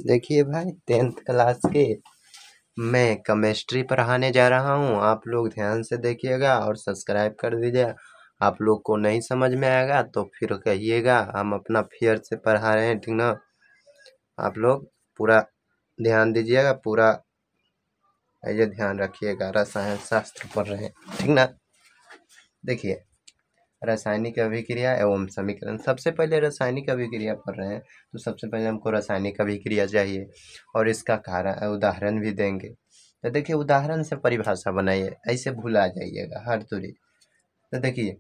देखिए भाई, 10th class के मैं केमिस्ट्री पढ़ाने जा रहा हूँ। आप लोग ध्यान से देखिएगा और सब्सक्राइब कर दीजिएगा। आप लोग को नहीं समझ में आएगा तो फिर कहिएगा, हम अपना फेयर से पढ़ा रहे हैं, ठीक ना। आप लोग पूरा ध्यान दीजिएगा, पूरा ये ध्यान रखिएगा। रसायन शास्त्र पढ़ रहे हैं, ठीक ना। देखिए, रासायनिक अभिक्रिया एवं समीकरण। सबसे पहले रासायनिक अभिक्रिया पढ़ रहे हैं तो सबसे पहले हमको रासायनिक अभिक्रिया चाहिए और इसका कारण उदाहरण भी देंगे। तो देखिए, उदाहरण से परिभाषा बनाइए, ऐसे भूला जाइएगा हर तुरी। तो देखिए,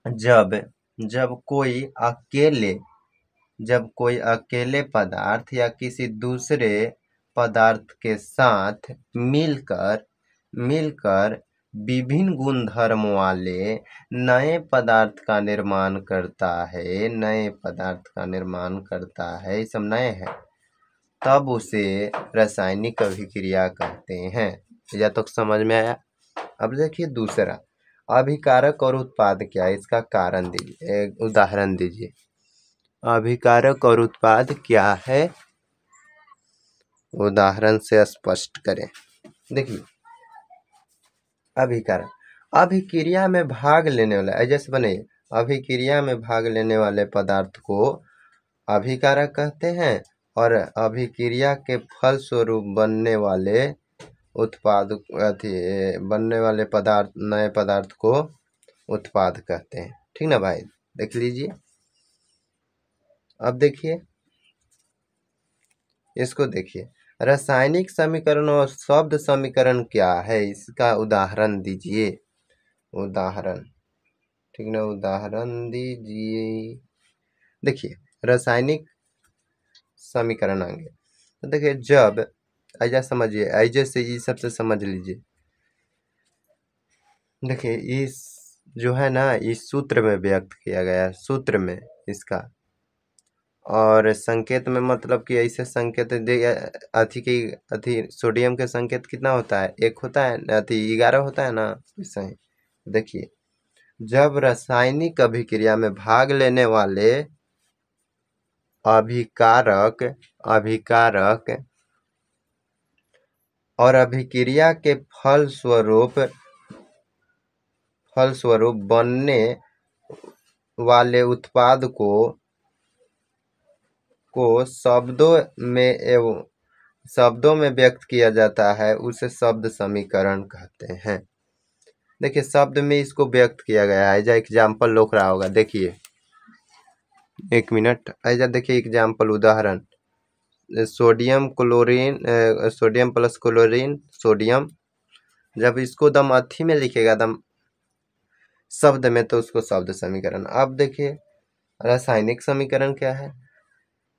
जब जब कोई अकेले जब कोई अकेले पदार्थ या किसी दूसरे पदार्थ के साथ मिलकर मिलकर विभिन्न गुणधर्म वाले नए पदार्थ का निर्माण करता है, ये सब नए हैं, तब उसे रासायनिक अभिक्रिया कहते हैं। या तो समझ में आया। अब देखिए दूसरा, अभिकारक और उत्पाद क्या है, इसका कारण दीजिए, एक उदाहरण दीजिए। अभिकारक और उत्पाद क्या है, उदाहरण से स्पष्ट करें। देखिए, अभिकारक अभिक्रिया में भाग लेने वाला, जैसे बने अभिक्रिया में भाग लेने वाले पदार्थ को अभिकारक कहते हैं और अभिक्रिया के फल स्वरूप बनने वाले पदार्थ, नए पदार्थ को उत्पाद कहते हैं, ठीक ना भाई। देख लीजिए। अब देखिए, इसको देखिए, रासायनिक समीकरण और शब्द समीकरण क्या है, इसका उदाहरण दीजिए। उदाहरण, ठीक ना, उदाहरण दीजिए। देखिए, रासायनिक समीकरण आएंगे तो देखिए, जब ऐसा समझिए, ऐसे से ये सबसे समझ लीजिए। देखिए, इस जो है ना, इस सूत्र में व्यक्त किया गया है, सूत्र में इसका, और संकेत में मतलब कि ऐसे संकेत अथी सोडियम के संकेत कितना होता है, 1 होता है, अथी 11 होता है ना, ऐसा ही। देखिए, जब रासायनिक अभिक्रिया में भाग लेने वाले अभिकारक और अभिक्रिया के फल स्वरूप बनने वाले उत्पाद को शब्दों में व्यक्त किया जाता है, उसे शब्द समीकरण कहते हैं। देखिए, शब्द में इसको व्यक्त किया गया है, जो एग्जाम्पल लोग रहा होगा। देखिए, 1 मिनट, ऐसा देखिए एग्जाम्पल, उदाहरण, सोडियम प्लस क्लोरीन सोडियम। जब इसको दम अथी में लिखेगा, दम शब्द में, तो उसको शब्द समीकरण। अब देखिए, रासायनिक समीकरण क्या है।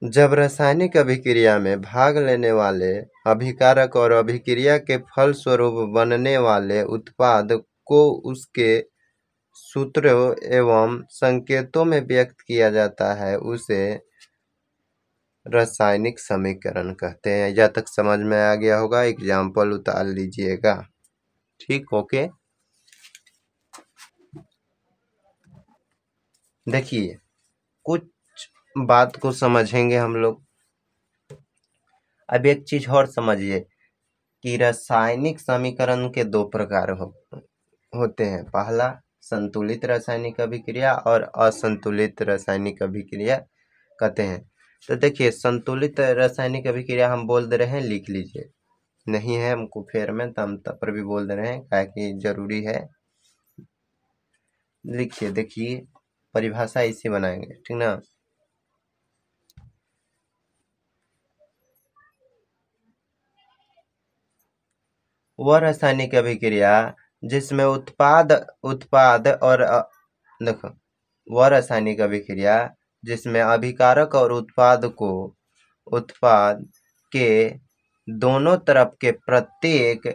जब रासायनिक अभिक्रिया में भाग लेने वाले अभिकारक और अभिक्रिया के फल स्वरूप बनने वाले उत्पाद को उसके सूत्रों एवं संकेतों में व्यक्त किया जाता है, उसे रासायनिक समीकरण कहते हैं। जब तक समझ में आ गया होगा, एग्जाम्पल उतार लीजिएगा, ठीक। ओके, देखिए, कुछ बात को समझेंगे हम लोग। अब एक चीज और समझिए कि रासायनिक समीकरण के 2 प्रकार होते हैं। पहला, संतुलित रासायनिक अभिक्रिया और असंतुलित रासायनिक अभिक्रिया कहते हैं। तो देखिए, संतुलित रासायनिक अभिक्रिया हम बोल दे रहे हैं, लिख लीजिए। नहीं है हमको फेर में, तो हम तब पर भी बोल दे रहे हैं, क्या कि जरूरी है। लिखिए, देखिए, परिभाषा इसी बनाएंगे, ठीक ना। वह रासायनिक अभिक्रिया जिसमें उत्पाद और देखो, वह रासायनिक अभिक्रिया जिसमें अभिकारक और उत्पाद के दोनों तरफ के प्रत्येक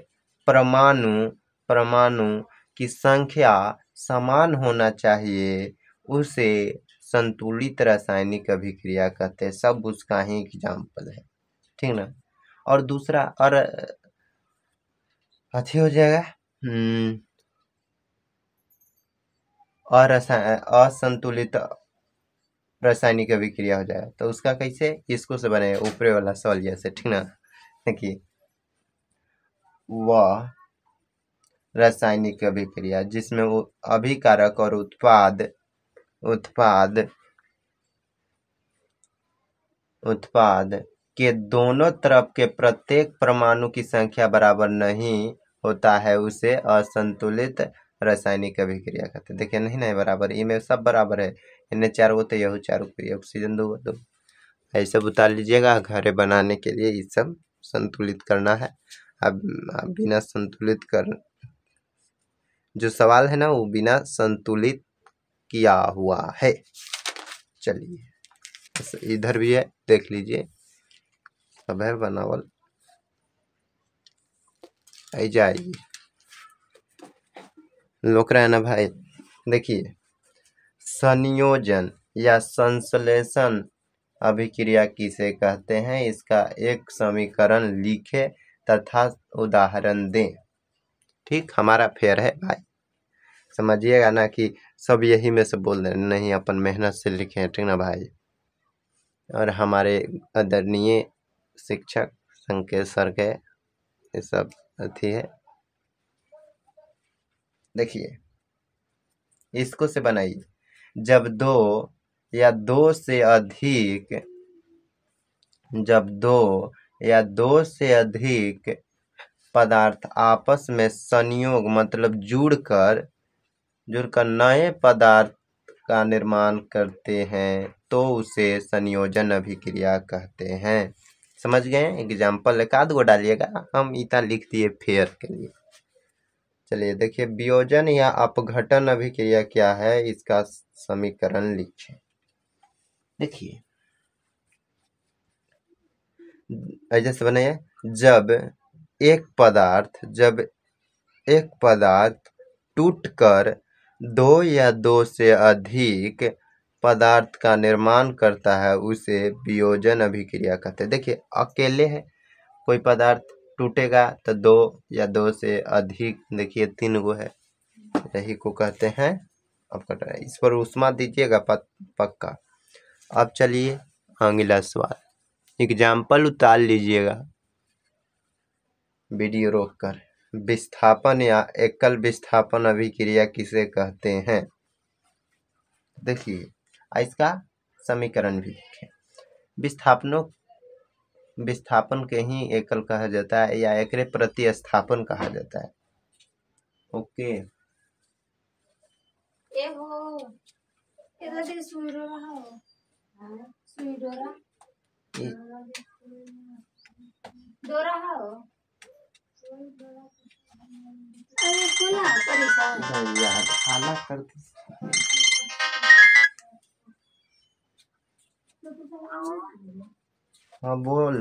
परमाणु की संख्या समान होना चाहिए, उसे संतुलित रासायनिक अभिक्रिया कहते हैं। सब उसका ही एग्जाम्पल है, ठीक ना। और दूसरा, और अच्छी हो जाएगा, असंतुलित रासायनिक अभिक्रिया हो जाएगा। तो उसका कैसे, इसको से बनेगा ऊपरे वाला सॉल्यूशन से, ठीक ना। देखिए वह रासायनिक अभिक्रिया जिसमें वो अभिकारक और उत्पाद के दोनों तरफ के प्रत्येक परमाणु की संख्या बराबर नहीं होता है, उसे असंतुलित रासायनिक अभिक्रिया कहते हैं। देखिए नहीं नहीं बराबर, इनमें सब बराबर है, इन्हें 4 गो तो यह 4 गो, ऑक्सीजन 2 2 ऐसे बता लीजिएगा। घरे बनाने के लिए ये सब संतुलित करना है। अब बिना संतुलित कर, जो सवाल है ना वो बिना संतुलित किया हुआ है। चलिए इधर भी है, देख लीजिए, सब है बनावल, आई जाइए लोक रहा है ना भाई। देखिए संयोजन या संश्लेषण अभिक्रिया किसे कहते हैं, इसका एक समीकरण लिखे तथा उदाहरण दें। ठीक, हमारा फेयर है भाई, समझिएगा ना कि सब यही में से बोल रहे नहीं, अपन मेहनत से लिखे हैं, ठीक ना भाई। और हमारे आदरणीय शिक्षक संकेत सर के ये सब अथी है। देखिए इसको से बनाइए, जब दो या दो से अधिक पदार्थ आपस में संयोग मतलब जुड़कर नए पदार्थ का निर्माण करते हैं तो उसे संयोजन अभिक्रिया कहते हैं। समझ गए? एग्जाम्पल एक आध गो डालिएगा, हम इतना लिख दिए फेयर के लिए। चलिए देखिए वियोजन या अपघटन अभिक्रिया क्या है, इसका समीकरण लिखें। देखिए ऐसे से बने, जब एक पदार्थ टूटकर दो या दो से अधिक पदार्थ का निर्माण करता है उसे वियोजन अभिक्रिया कहते हैं। देखिए अकेले है कोई पदार्थ टूटेगा तो दो या दो से अधिक, देखिए 3 गो है, यही को कहते हैं अपघटन। इस पर उष्मा दीजिएगा पक्का। अब चलिए अगला सवाल, एग्जाम्पल उतार लीजिएगा वीडियो रोककर। विस्थापन या एकल विस्थापन अभिक्रिया किसे कहते हैं? देखिए इसका समीकरण भी लिखें। विस्थापन के ही एकल कहा जाता है या एकरे प्रतिस्थापन कहा जाता है। ओके यार खाना करते हाँ बोल।